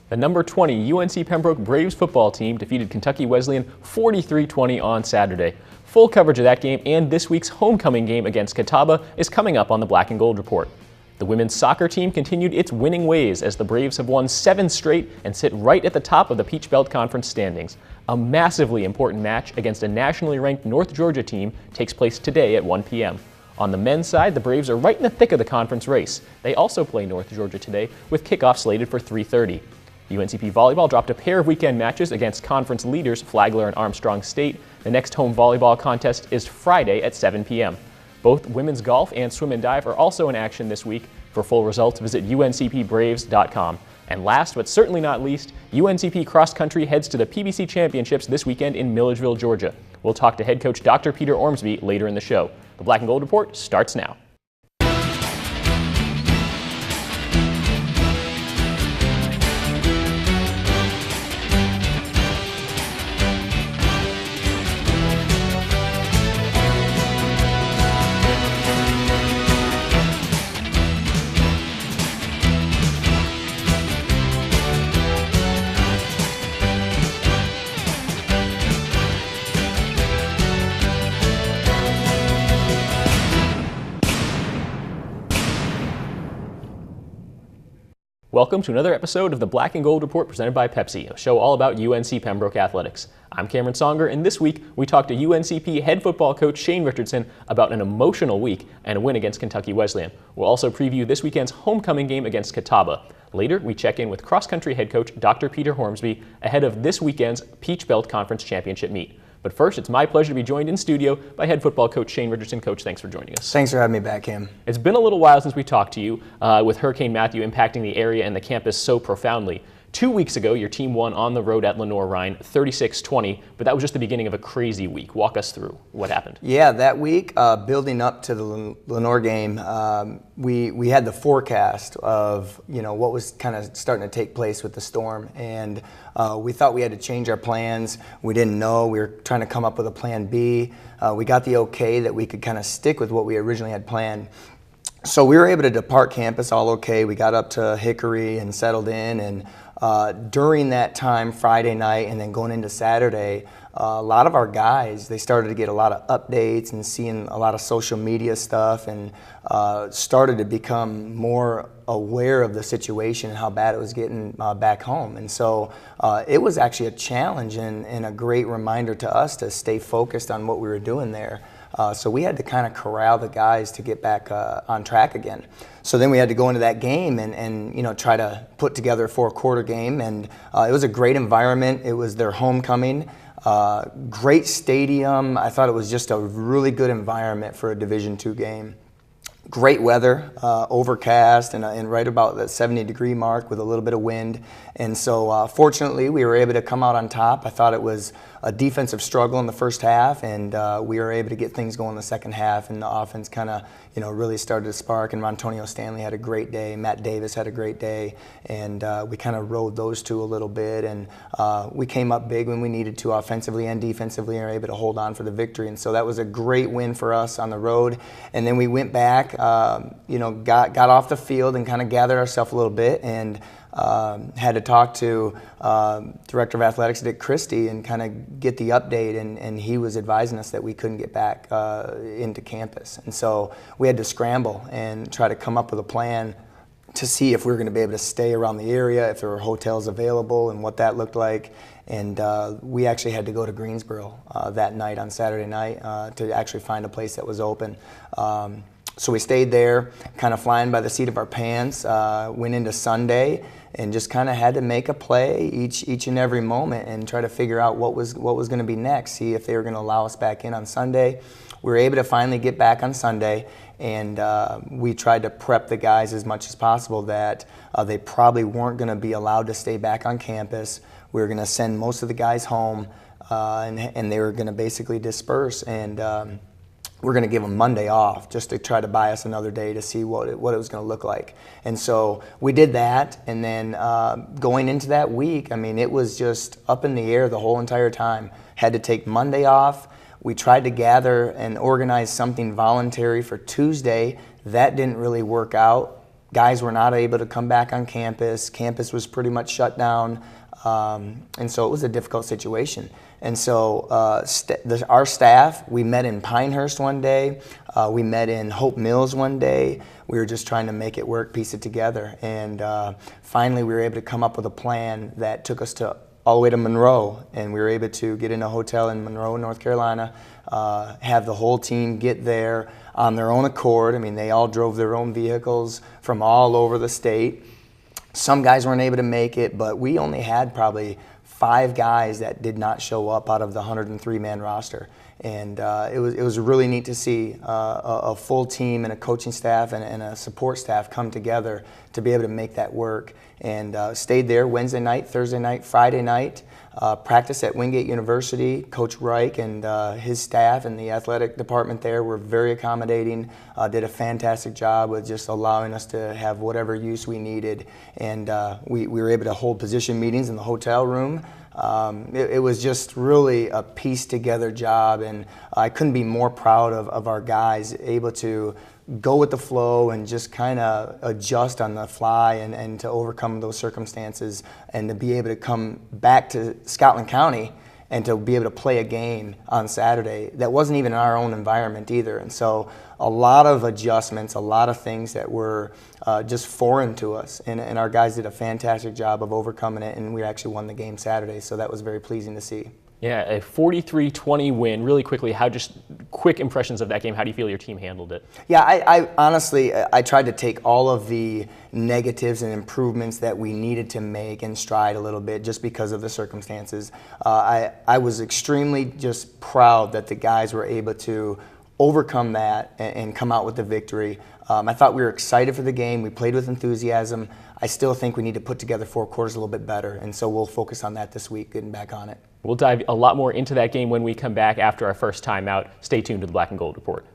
The number 20 UNC Pembroke Braves football team defeated Kentucky Wesleyan 43-20 on Saturday. Full coverage of that game and this week's homecoming game against Catawba is coming up on the Black and Gold Report. The women's soccer team continued its winning ways as the Braves have won 7 straight and sit right at the top of the Peach Belt Conference standings. A massively important match against a nationally ranked North Georgia team takes place today at 1 p.m. On the men's side, the Braves are right in the thick of the conference race. They also play North Georgia today with kickoff slated for 3:30. UNCP volleyball dropped a pair of weekend matches against conference leaders Flagler and Armstrong State. The next home volleyball contest is Friday at 7 p.m. Both women's golf and swim and dive are also in action this week. For full results, visit uncpbraves.com. And last but certainly not least, UNCP cross country heads to the PBC Championships this weekend in Milledgeville, Georgia. We'll talk to head coach Dr. Peter Ormsby later in the show. The Black and Gold Report starts now. Welcome to another episode of the Black and Gold Report presented by Pepsi, a show all about UNC Pembroke athletics. I'm Cameron Songer, and this week we talked to UNCP head football coach Shane Richardson about an emotional week and a win against Kentucky Wesleyan. We'll also preview this weekend's homecoming game against Catawba. Later, we check in with cross-country head coach Dr. Peter Ormsby ahead of this weekend's Peach Belt Conference Championship meet. But first, it's my pleasure to be joined in studio by head football coach Shane Richardson. Coach, thanks for joining us. Thanks for having me back, Cam. It's been a little while since we talked to you, with Hurricane Matthew impacting the area and the campus so profoundly. 2 weeks ago, your team won on the road at Lenoir-Rhyne 36-20, but that was just the beginning of a crazy week. Walk us through what happened. Yeah, that week, building up to the Lenoir game, we had the forecast of what was kind of starting to take place with the storm, and we thought we had to change our plans. We didn't know. We were trying to come up with a plan B. We got the okay that we could kind of stick with what we originally had planned. So we were able to depart campus all okay. We got up to Hickory and settled in, and during that time, Friday night and then going into Saturday, a lot of our guys, they started to get a lot of updates and seeing a lot of social media stuff, and started to become more aware of the situation and how bad it was getting back home. And so it was actually a challenge and a great reminder to us to stay focused on what we were doing there. So we had to kind of corral the guys to get back on track again. So then we had to go into that game and try to put together a 4-quarter game, and it was a great environment. It was their homecoming. Great stadium. I thought it was just a really good environment for a Division II game. Great weather, overcast, and right about the 70-degree mark with a little bit of wind. And so fortunately, we were able to come out on top. I thought it was a defensive struggle in the first half, and we were able to get things going in the second half, and the offense kind of really started to spark, and Rontonio Stanley had a great day. Matt Davis had a great day, and we kind of rode those two a little bit, and we came up big when we needed to offensively and defensively, and were able to hold on for the victory. And so that was a great win for us on the road. And then we went back, got off the field and kind of gathered ourselves a little bit, and had to talk to Director of Athletics Dick Christie and kind of get the update, and he was advising us that we couldn't get back into campus. And so we had to scramble and try to come up with a plan to see if we were going to be able to stay around the area, if there were hotels available, and what that looked like. And we actually had to go to Greensboro that night on Saturday night to actually find a place that was open. So we stayed there, kind of flying by the seat of our pants, went into Sunday, and just kind of had to make a play each and every moment and try to figure out what was going to be next, see if they were going to allow us back in on Sunday. We were able to finally get back on Sunday, and we tried to prep the guys as much as possible that they probably weren't going to be allowed to stay back on campus. We were going to send most of the guys home, and they were going to basically disperse, and we're going to give them Monday off just to try to buy us another day to see what it was going to look like. And so we did that, and then going into that week, I mean, it was just up in the air the whole entire time. Had to take Monday off. We tried to gather and organize something voluntary for Tuesday. That didn't really work out. Guys were not able to come back on campus. Campus was pretty much shut down. And so it was a difficult situation. And so our staff, we met in Pinehurst one day. We met in Hope Mills one day. We were just trying to make it work, piece it together. And finally, we were able to come up with a plan that took us all the way to Monroe. And we were able to get in a hotel in Monroe, North Carolina, have the whole team get there on their own accord. I mean, they all drove their own vehicles from all over the state. Some guys weren't able to make it, but we only had probably 5 guys that did not show up out of the 103-man roster. And it was really neat to see a full team and a coaching staff and a support staff come together to be able to make that work. And stayed there Wednesday night, Thursday night, Friday night, practiced at Wingate University. Coach Reich and his staff and the athletic department there were very accommodating, did a fantastic job with just allowing us to have whatever use we needed. And we were able to hold position meetings in the hotel room. It was just really a pieced together job, and I couldn't be more proud of our guys, able to go with the flow and just kind of adjust on the fly and to overcome those circumstances, and to be able to come back to Scotland County and to be able to play a game on Saturday that wasn't even in our own environment either. And so a lot of adjustments, a lot of things that were just foreign to us, and our guys did a fantastic job of overcoming it, and we actually won the game Saturday, so that was very pleasing to see. Yeah, a 43-20 win. Really quickly, just quick impressions of that game. How do you feel your team handled it? Yeah, I honestly, I tried to take all of the negatives and improvements that we needed to make in stride a little bit just because of the circumstances. I was extremely just proud that the guys were able to overcome that and come out with the victory. I thought we were excited for the game. We played with enthusiasm. I still think we need to put together 4 quarters a little bit better, and so we'll focus on that this week, getting back on it. We'll dive a lot more into that game when we come back after our first time out. Stay tuned to the Black and Gold Report.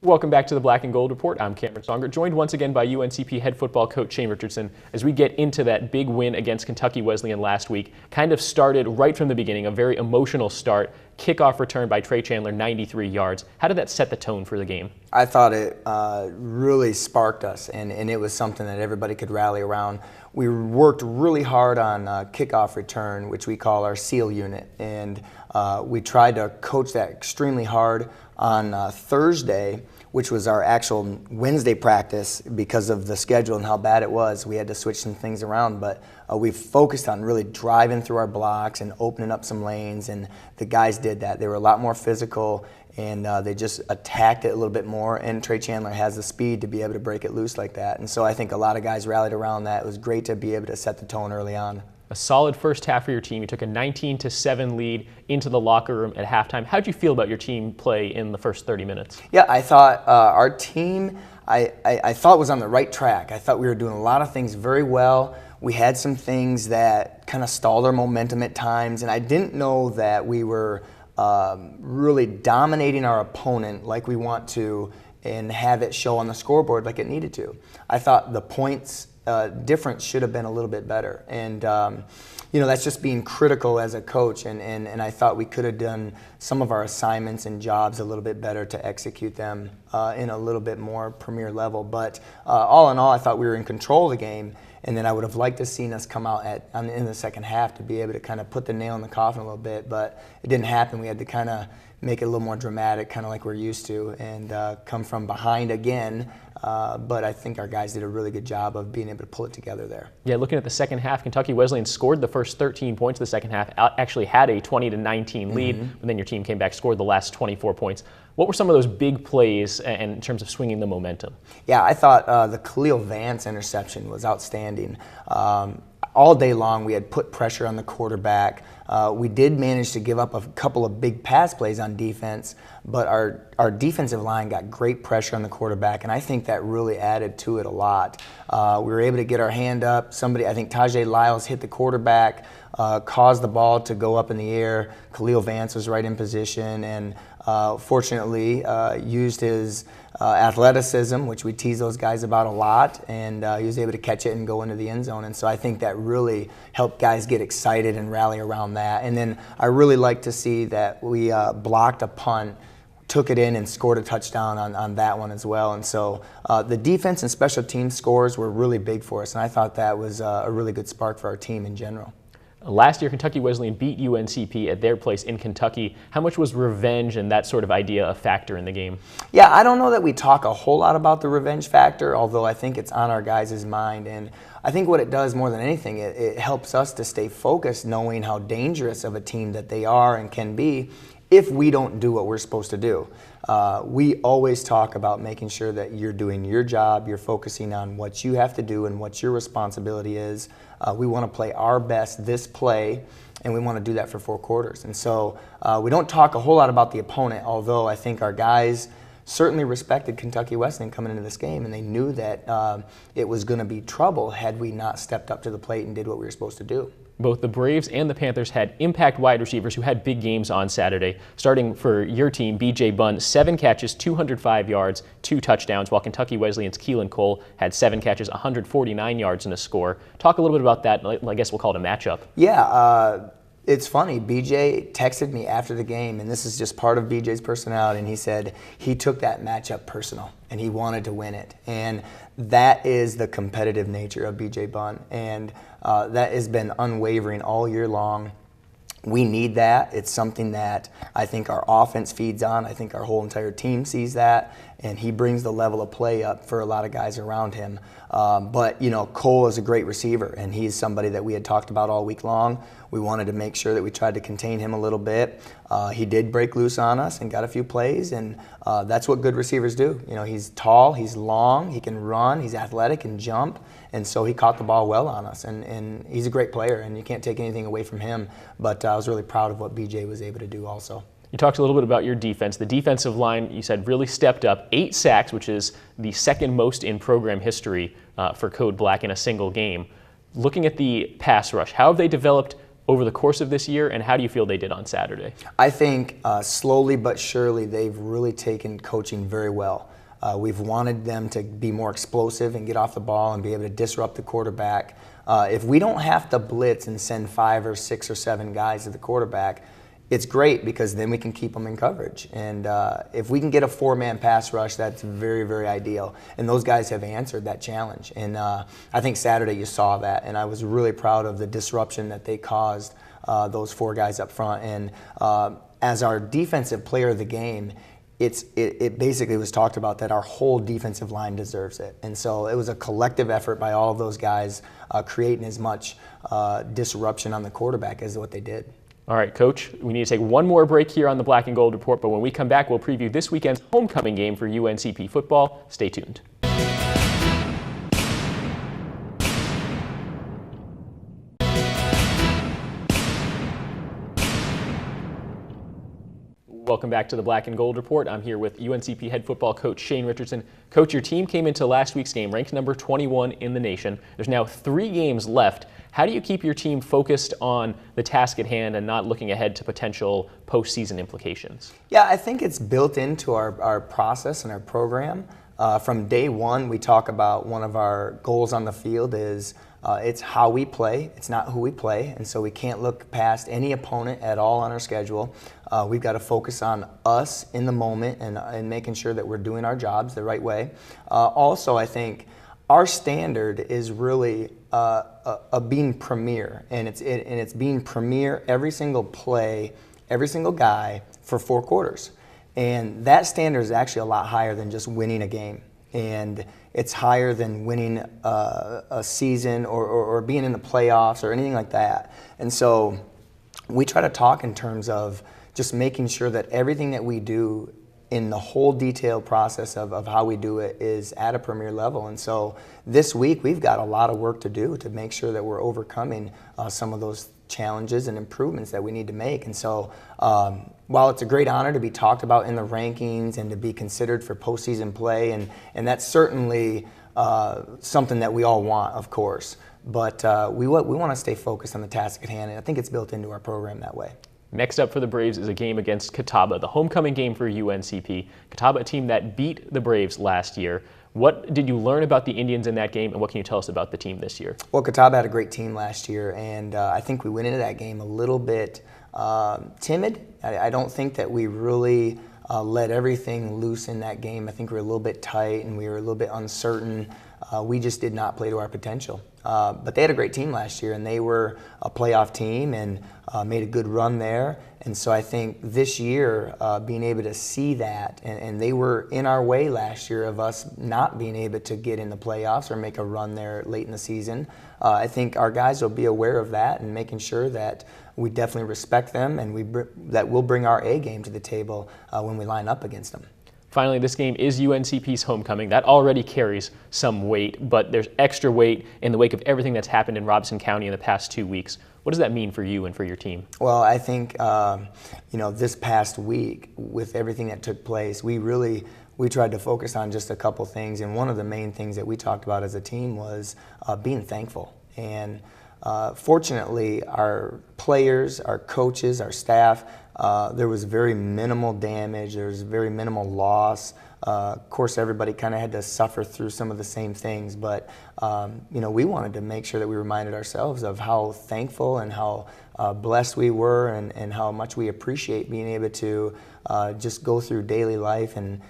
Welcome back to the Black and Gold Report. I'm Cameron Songer, joined once again by UNCP head football coach Shane Richardson as we get into that big win against Kentucky Wesleyan last week. Kind of started right from the beginning, a very emotional start. Kickoff return by Trey Chandler, 93 yards. How did that set the tone for the game? I thought it really sparked us, and it was something that everybody could rally around. We worked really hard on kickoff return, which we call our SEAL unit, and we tried to coach that extremely hard on Thursday, which was our actual Wednesday practice. Because of the schedule and how bad it was, we had to switch some things around, but we focused on really driving through our blocks and opening up some lanes, and the guys did that. They were a lot more physical, and they just attacked it a little bit more, and Trey Chandler has the speed to be able to break it loose like that. And so I think a lot of guys rallied around that. It was great to be able to set the tone early on. A solid first half for your team. You took a 19-7 lead into the locker room at halftime. How did you feel about your team play in the first 30 minutes? Yeah, I thought our team, I thought was on the right track. I thought we were doing a lot of things very well. We had some things that kind of stalled our momentum at times, and I didn't know that we were really dominating our opponent like we want to and have it show on the scoreboard like it needed to. I thought the points difference should have been a little bit better, and that's just being critical as a coach, and I thought we could have done some of our assignments and jobs a little bit better to execute them in a little bit more premier level. But all in all, I thought we were in control of the game, and then I would have liked to seen us come out in the second half to be able to kind of put the nail in the coffin a little bit, but it didn't happen. We had to kind of make it a little more dramatic, kind of like we're used to, and come from behind again. But I think our guys did a really good job of being able to pull it together there. Yeah, looking at the second half, Kentucky Wesleyan scored the first 13 points of the second half, actually had a 20-19 lead, but then your team came back, scored the last 24 points. What were some of those big plays in terms of swinging the momentum? Yeah, I thought the Khalil Vance interception was outstanding. All day long we had put pressure on the quarterback. We did manage to give up a couple of big pass plays on defense, but our defensive line got great pressure on the quarterback, and I think that really added to it a lot. We were able to get our hand up. I think Tajay Lyles hit the quarterback, caused the ball to go up in the air. Khalil Vance was right in position, and fortunately used his athleticism, which we tease those guys about a lot, and he was able to catch it and go into the end zone. And so I think that really helped guys get excited and rally around that. And then I really like to see that we blocked a punt, took it in, and scored a touchdown on that one as well. And so the defense and special team scores were really big for us, and I thought that was a really good spark for our team in general. Last year, Kentucky Wesleyan beat UNCP at their place in Kentucky. How much was revenge and that sort of idea a factor in the game? Yeah, I don't know that we talk a whole lot about the revenge factor, although I think it's on our guys' mind. And I think what it does more than anything, it helps us to stay focused, knowing how dangerous of a team that they are and can be if we don't do what we're supposed to do. We always talk about making sure that you're doing your job, you're focusing on what you have to do and what your responsibility is. We want to play our best this play, and we want to do that for 4 quarters. And so we don't talk a whole lot about the opponent, although I think our guys certainly respected Kentucky Wesleyan coming into this game, and they knew that it was going to be trouble had we not stepped up to the plate and did what we were supposed to do. Both the Braves and the Panthers had impact wide receivers who had big games on Saturday. Starting for your team, B.J. Bunn, 7 catches, 205 yards, 2 touchdowns, while Kentucky Wesleyan's Keelan Cole had 7 catches, 149 yards and a score. Talk a little bit about that. I guess we'll call it a matchup. Yeah, it's funny. B.J. texted me after the game, and this is just part of B.J.'s personality, and he said he took that matchup personal, and he wanted to win it. And that is the competitive nature of B.J. Bunn, and that has been unwavering all year long. We need that. It's something that I think our offense feeds on. I think our whole entire team sees that, and he brings the level of play up for a lot of guys around him. But, you know, Cole is a great receiver, and he's somebody that we had talked about all week long. We wanted to make sure that we tried to contain him a little bit. He did break loose on us and got a few plays, and that's what good receivers do. You know, he's tall, he's long, he can run, he's athletic and jump, and so he caught the ball well on us. And he's a great player, and you can't take anything away from him. But I was really proud of what BJ was able to do also. You talked a little bit about your defense. The defensive line, you said, really stepped up. 8 sacks, which is the second most in program history for Code Black in a single game. Looking at the pass rush, how have they developed over the course of this year, and how do you feel they did on Saturday? I think slowly but surely they've really taken coaching very well. We've wanted them to be more explosive and get off the ball and be able to disrupt the quarterback. If we don't have to blitz and send 5 or 6 or 7 guys to the quarterback, it's great because then we can keep them in coverage. And if we can get a 4-man pass rush, that's very, very ideal. And those guys have answered that challenge. And I think Saturday you saw that, and I was really proud of the disruption that they caused, those 4 guys up front. And as our defensive player of the game, it basically was talked about that our whole defensive line deserves it. And so it was a collective effort by all of those guys creating as much disruption on the quarterback as what they did. All right, Coach, we need to take one more break here on the Black and Gold Report, but when we come back, we'll preview this weekend's homecoming game for UNCP football. Stay tuned. Welcome back to the Black and Gold Report. I'm here with UNCP head football coach Shane Richardson. Coach, your team came into last week's game ranked number 21 in the nation. There's now 3 games left. How do you keep your team focused on the task at hand and not looking ahead to potential postseason implications? Yeah, I think it's built into our process and our program. From day one, we talk about one of our goals on the field is it's how we play. It's not who we play, and so we can't look past any opponent at all on our schedule. We've got to focus on us in the moment and making sure that we're doing our jobs the right way. Also, I think our standard is really being premier, and it's being premier every single play, every single guy for 4 quarters. And that standard is actually a lot higher than just winning a game. And it's higher than winning a season or being in the playoffs or anything like that. And so we try to talk in terms of just making sure that everything that we do in the whole detailed process of how we do it is at a premier level. And so this week we've got a lot of work to do to make sure that we're overcoming some of those challenges and improvements that we need to make. And so while it's a great honor to be talked about in the rankings and to be considered for postseason play, and that's certainly something that we all want, of course, but we want to stay focused on the task at hand, and I think it's built into our program that way. Next up for the Braves is a game against Catawba, the homecoming game for UNCP. Catawba, a team that beat the Braves last year. What did you learn about the Indians in that game, and what can you tell us about the team this year? Well, Catawba had a great team last year, and I think we went into that game a little bit timid. I don't think that we really let everything loose in that game. I think we were a little bit tight, and we were a little bit uncertain. We just did not play to our potential. But they had a great team last year, and they were a playoff team and made a good run there. And so I think this year, being able to see that, and they were in our way last year of us not being able to get in the playoffs or make a run there late in the season. I think our guys will be aware of that and making sure that we definitely respect them and that we'll bring our A game to the table when we line up against them. Finally, this game is UNCP's homecoming. That already carries some weight, but there's extra weight in the wake of everything that's happened in Robeson County in the past 2 weeks. What does that mean for you and for your team? Well, I think this past week, with everything that took place, we tried to focus on just a couple things, and one of the main things that we talked about as a team was being thankful. And fortunately, our players, our coaches, our staff, there was very minimal damage, there was very minimal loss. Of course, everybody kind of had to suffer through some of the same things, but we wanted to make sure that we reminded ourselves of how thankful and how blessed we were and how much we appreciate being able to just go through daily life and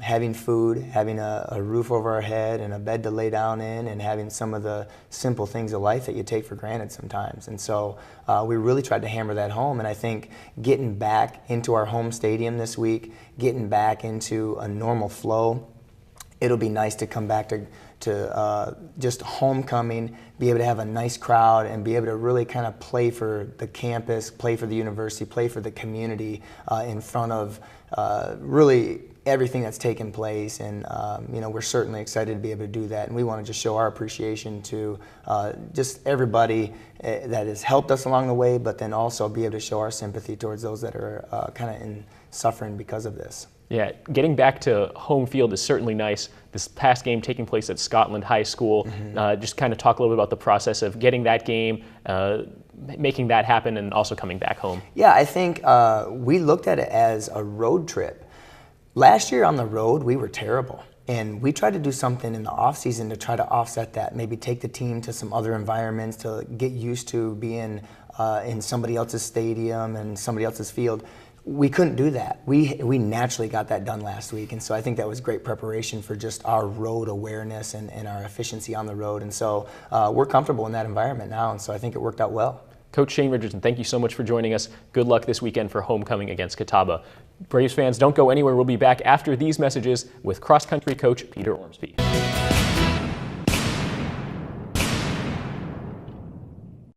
having food, having a roof over our head and a bed to lay down in, and having some of the simple things of life that you take for granted sometimes. And so we really tried to hammer that home, and I think getting back into our home stadium this week, getting back into a normal flow, it'll be nice to come back to just homecoming, be able to have a nice crowd and be able to really kind of play for the campus, play for the university, play for the community in front of really everything that's taken place. And we're certainly excited to be able to do that, and we want to just show our appreciation to just everybody that has helped us along the way, but then also be able to show our sympathy towards those that are kind of in suffering because of this. Yeah, getting back to home field is certainly nice. This past game taking place at Scotland High School, just kind of talk a little bit about the process of getting that game, making that happen, and also coming back home. Yeah, I think we looked at it as a road trip. Last year on the road, we were terrible. And we tried to do something in the off-season to try to offset that, maybe take the team to some other environments to get used to being in somebody else's stadium and somebody else's field. We couldn't do that. We naturally got that done last week, and so I think that was great preparation for just our road awareness and our efficiency on the road. And so we're comfortable in that environment now, and so I think it worked out well. Coach Shane Richardson, thank you so much for joining us. Good luck this weekend for homecoming against Catawba. Braves fans, don't go anywhere. We'll be back after these messages with cross-country coach Peter Ormsby.